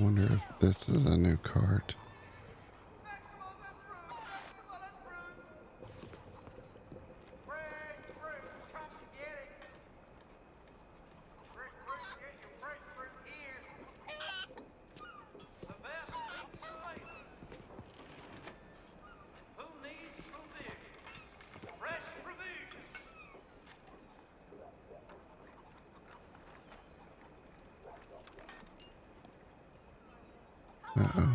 Wonder if this is a new cart. Uh-oh.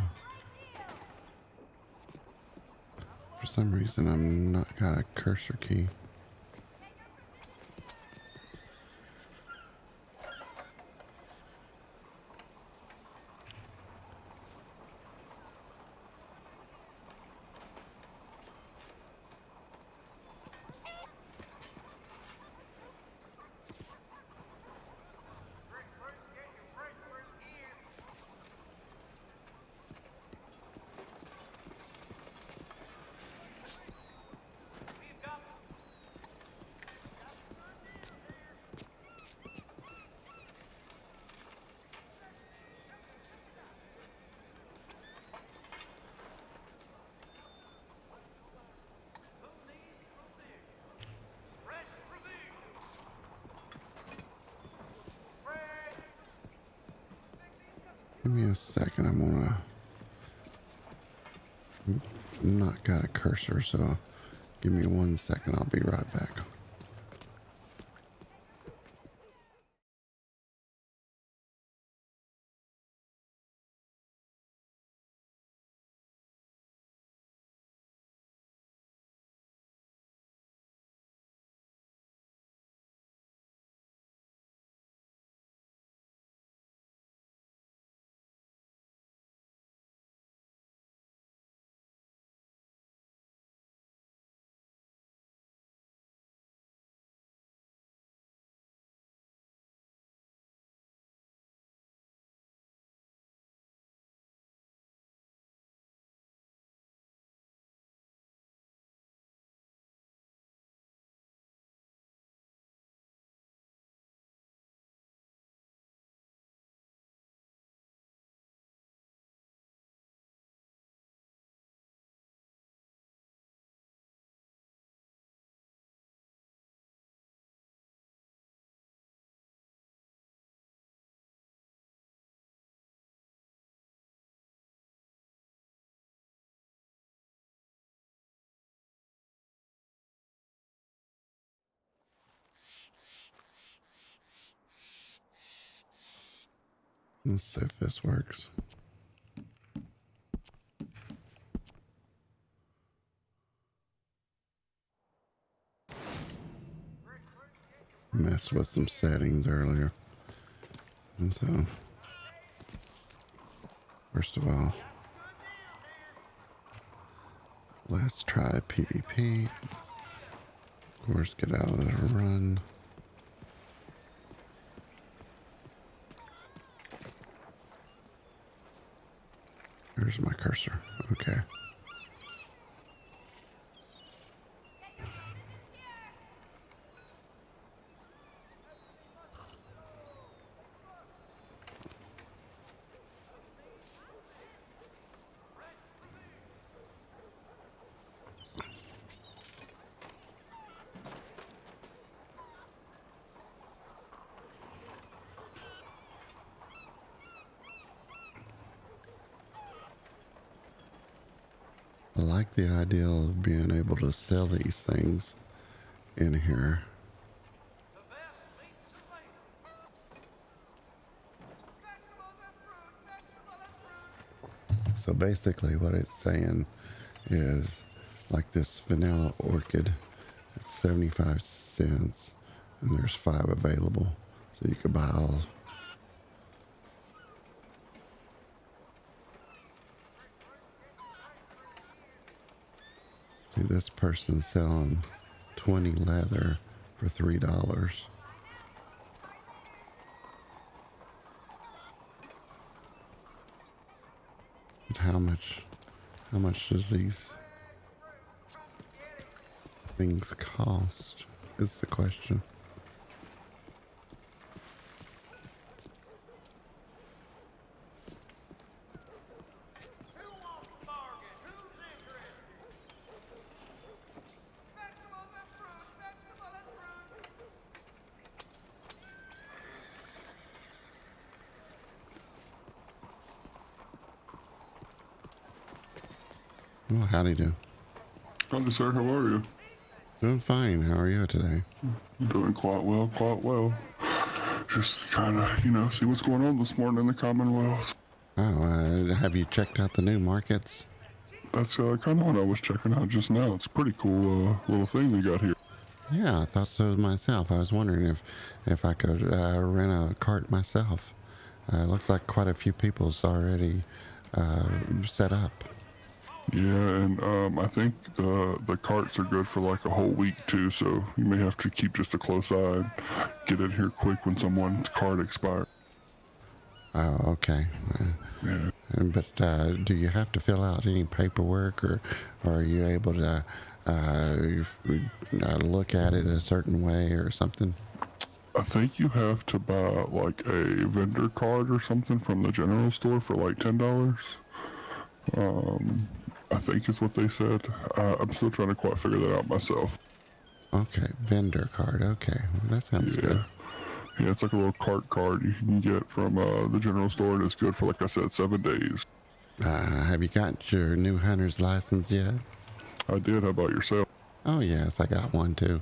For some reason, I'm not got a cursor key. Give me a second. I'm not got a cursor, so give me 1 second. I'll be right back. Let's see if this works. Messed with some settings earlier. And so, first of all, let's try PvP. Of course, get out of the run. Here's my cursor. Okay. I like the idea of being able to sell these things in here. So basically what it's saying is like this vanilla orchid, it's 75 cents and there's 5 available. So you could buy all. See, this person's selling 20 leather for $3. But how much does these things cost is the question. Well, howdy do. Howdy, sir. How are you? Doing fine. How are you today? Doing quite well, quite well. Just trying to, see what's going on this morning in the Commonwealth. Oh, have you checked out the new markets? That's kind of what I was checking out just now. It's a pretty cool little thing they got here. Yeah, I thought so myself. I was wondering if I could rent a cart myself. Looks like quite a few people's already set up. Yeah, and I think the carts are good for like a whole week too, so you may have to keep just a close eye and get in here quick when someone's cart expires. Oh, okay. Yeah. But do you have to fill out any paperwork, or are you able to look at it a certain way or something? I think you have to buy like a vendor card or something from the general store for like $10. I think is what they said. I'm still trying to quite figure that out myself. Okay, vendor card. Okay, well, that sounds good. Yeah, it's like a little cart card you can get from the general store, and it's good for, like I said, 7 days. Have you got your new hunter's license yet? I did. How about yourself? Oh, yes, I got one too.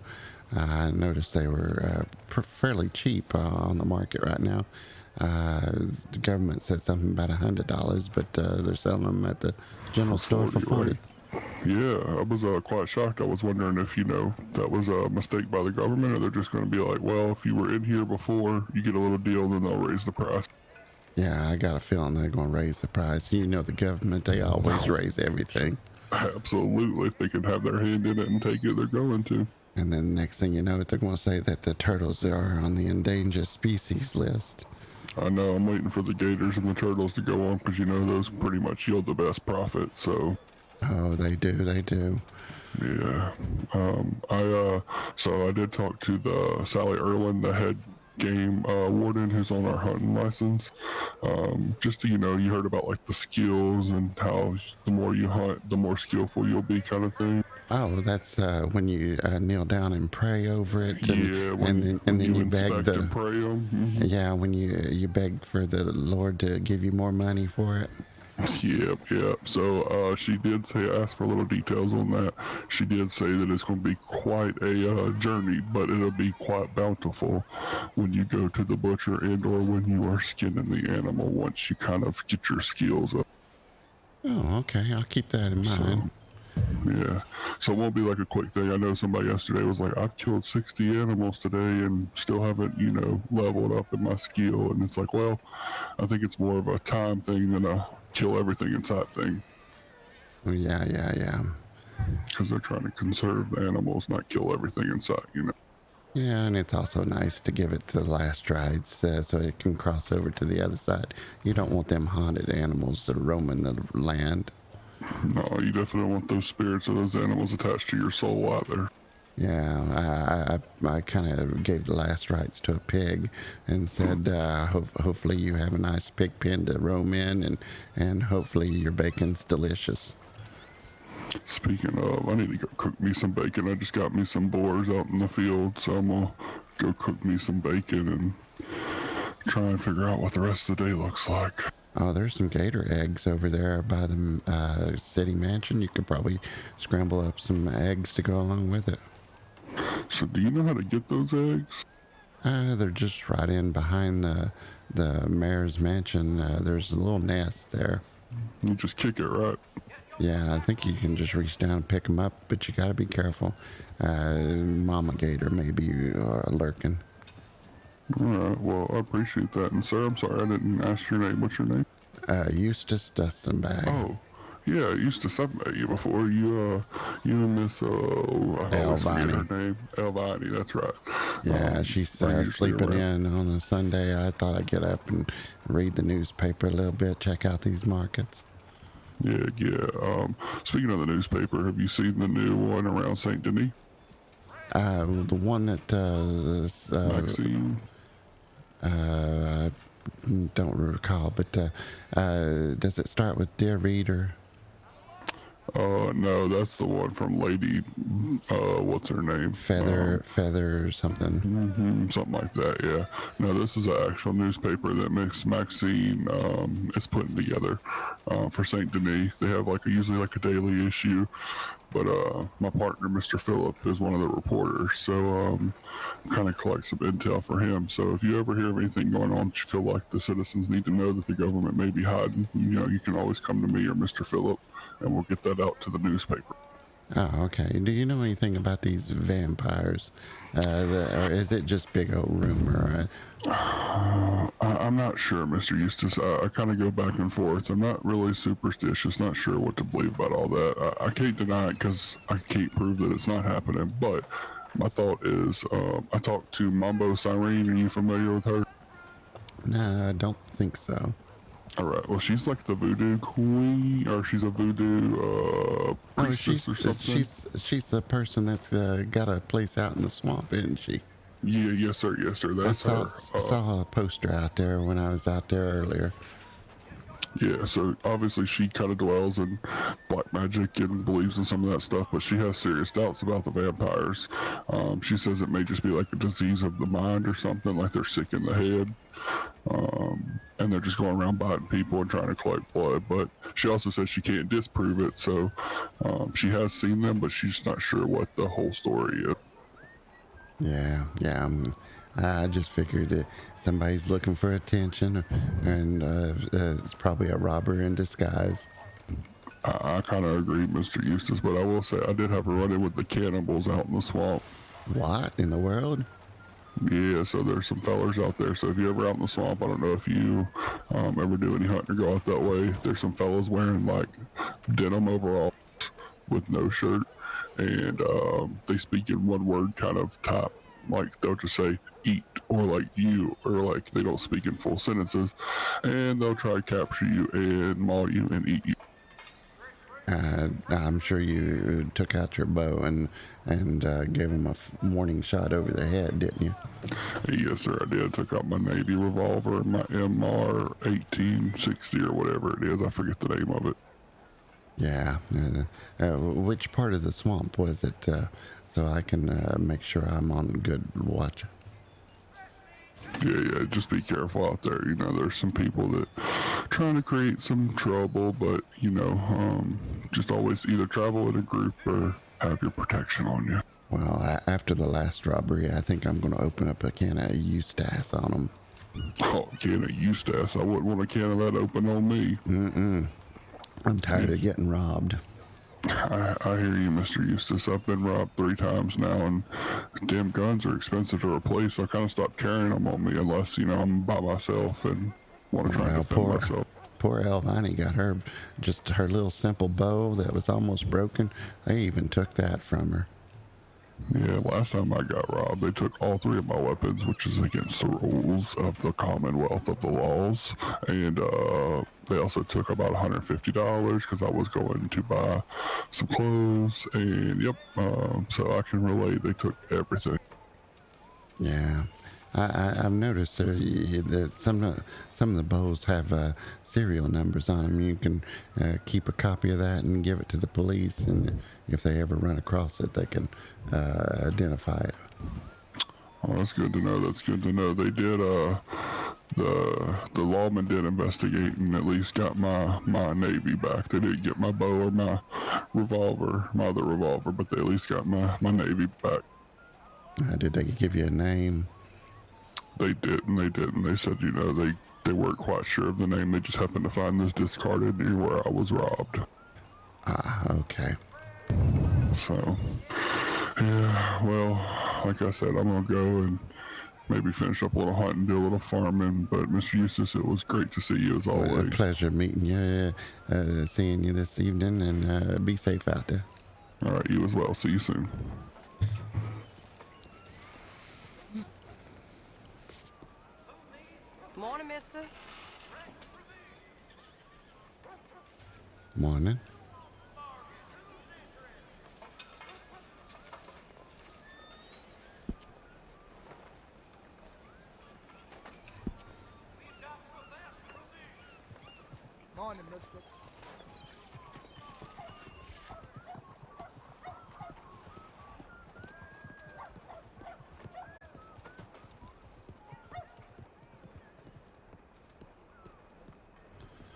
I noticed they were fairly cheap on the market right now. The government said something about $100, but they're selling them at the general store for 40. Right? Yeah, I was quite shocked. I was wondering if, that was a mistake by the government, or they're just going to be like, well, if you were in here before, you get a little deal, then they'll raise the price. Yeah, I got a feeling they're going to raise the price. You know, the government, they always raise everything. Absolutely. If they can have their hand in it and take it, they're going to. And then next thing you know, they're going to say that the turtles are on the endangered species list. I know. I'm waiting for the gators and the turtles to go on because, those pretty much yield the best profit, so... Oh, they do. Yeah. So I did talk to the Sally Irwin, the head game warden who's on our hunting license. Just to, you heard about like the skills and how the more you hunt, the more skillful you'll be, kind of thing. Oh, that's when you kneel down and pray over it. And, yeah, when then you beg the. And pray them. Mm-hmm. Yeah, when you beg for the Lord to give you more money for it. Yep. So she did ask for little details on that. She did say that it's going to be quite a journey, but it'll be quite bountiful when you go to the butcher and or when you are skinning the animal once you kind of get your skills up. Oh, okay. I'll keep that in mind. Yeah. So it won't be like a quick thing. I know somebody yesterday was like, I've killed 60 animals today and still haven't, leveled up in my skill. And it's like, well, I think it's more of a time thing than a kill everything inside thing. Yeah. Because they're trying to conserve the animals, not kill everything inside, Yeah, and it's also nice to give it to the last rides so it can cross over to the other side. You don't want them haunted animals roaming the land. No, you definitely want those spirits of those animals attached to your soul either. Yeah, I kind of gave the last rites to a pig and said, hopefully you have a nice pig pen to roam in, and hopefully your bacon's delicious. Speaking of, I need to go cook me some bacon. I just got me some boars out in the field, so I'm going to go cook me some bacon and try and figure out what the rest of the day looks like. Oh, there's some gator eggs over there by the city mansion. You could probably scramble up some eggs to go along with it. So do you know how to get those eggs? They're just right in behind the mayor's mansion. There's a little nest there. You just kick it, right? Yeah, I think you can just reach down and pick them up, but you got to be careful. Mama gator may be lurking. All right, well, I appreciate that. And sir, I'm sorry I didn't ask your name. What's your name? Eustace Dustinbagg. Oh, yeah, Eustace. I've met you before. You and Miss, I always forget her name. Elvini, that's right. Yeah, she's sleeping in on a Sunday. I thought I'd get up and read the newspaper a little bit, check out these markets. Yeah. Speaking of the newspaper, have you seen the new one around St. Denis? The one that Maxine? I don't recall, but does it start with Dear Reader? No, that's the one from Lady, what's her name? Feather or something. Something like that, yeah. No, this is an actual newspaper that Miss Maxine is putting together for Saint Denis. They have usually a daily issue, but my partner, Mr. Phillip, is one of the reporters, so kind of collect some intel for him. So if you ever hear of anything going on that you feel like the citizens need to know that the government may be hiding, you can always come to me or Mr. Phillip, and we'll get that out to the newspaper. Oh, okay. Do you know anything about these vampires? Or is it just big old rumor? I'm not sure, Mr. Eustace. I kind of go back and forth. I'm not really superstitious, not sure what to believe about all that. I can't deny it because I can't prove that it's not happening. But my thought is, I talked to Mambo Sirene. Are you familiar with her? No, I don't think so. All right. Well, she's like the voodoo queen, or she's a voodoo priestess or something. She's the person that's got a place out in the swamp, isn't she? Yeah. Yes, sir. Yes, sir. That's her. Saw a poster out there when I was out there earlier. Yeah, so obviously she kind of dwells in black magic and believes in some of that stuff, but she has serious doubts about the vampires. She says it may just be like a disease of the mind or something, like they're sick in the head. And they're just going around biting people and trying to collect blood. But she also says she can't disprove it, so she has seen them, but she's not sure what the whole story is. Yeah. I just figured that somebody's looking for attention, and it's probably a robber in disguise. I kind of agree, Mr. Eustace, but I will say I did have a run-in with the cannibals out in the swamp. What in the world? Yeah, so there's some fellers out there. So if you're ever out in the swamp, I don't know if you ever do any hunting or go out that way. There's some fellas wearing denim overalls with no shirt, and they speak in one word kind of type. They'll just say eat or you, or they don't speak in full sentences, and they'll try to capture you and maul you and eat you. I'm sure you took out your bow and gave them a warning shot over their head, didn't you? Yes, sir, I did. I took out my Navy revolver, my MR 1860 or whatever it is. I forget the name of it. Yeah. Which part of the swamp was it? So I can make sure I'm on good watch. Yeah, just be careful out there. There's some people that trying to create some trouble, but just always either travel in a group or have your protection on you. Well, after the last robbery, I think I'm going to open up a can of Eustace on them. Oh, a can of Eustace. I wouldn't want a can of that open on me. I'm tired of getting robbed. I hear you, Mr. Eustace. I've been robbed 3 times now, and damn guns are expensive to replace, so I kind of stopped carrying them on me unless, I'm by myself and want to try and defend myself. Poor Elvini got her little simple bow that was almost broken. They even took that from her. Yeah, last time I got robbed, they took all 3 of my weapons, which is against the rules of the Commonwealth of the laws. And they also took about $150 because I was going to buy some clothes. And yep, so I can relate, they took everything. Yeah. I've noticed that some of the bows have serial numbers on them. You can keep a copy of that and give it to the police, and if they ever run across it, they can identify it. Oh, that's good to know. That's good to know. They did. The lawman did investigate and at least got my Navy back. They didn't get my bow or my revolver, my other revolver, but they at least got my Navy back. Did they give you a name? They didn't. They didn't. They said, they weren't quite sure of the name. They just happened to find this discarded near where I was robbed. Okay. So, yeah, well, like I said, I'm going to go and maybe finish up a little hunting, do a little farming. But, Mr. Eustace, it was great to see you as always. Pleasure meeting you, seeing you this evening, and be safe out there. All right, you as well. See you soon. Morning, mister. Morning. Morning, mister.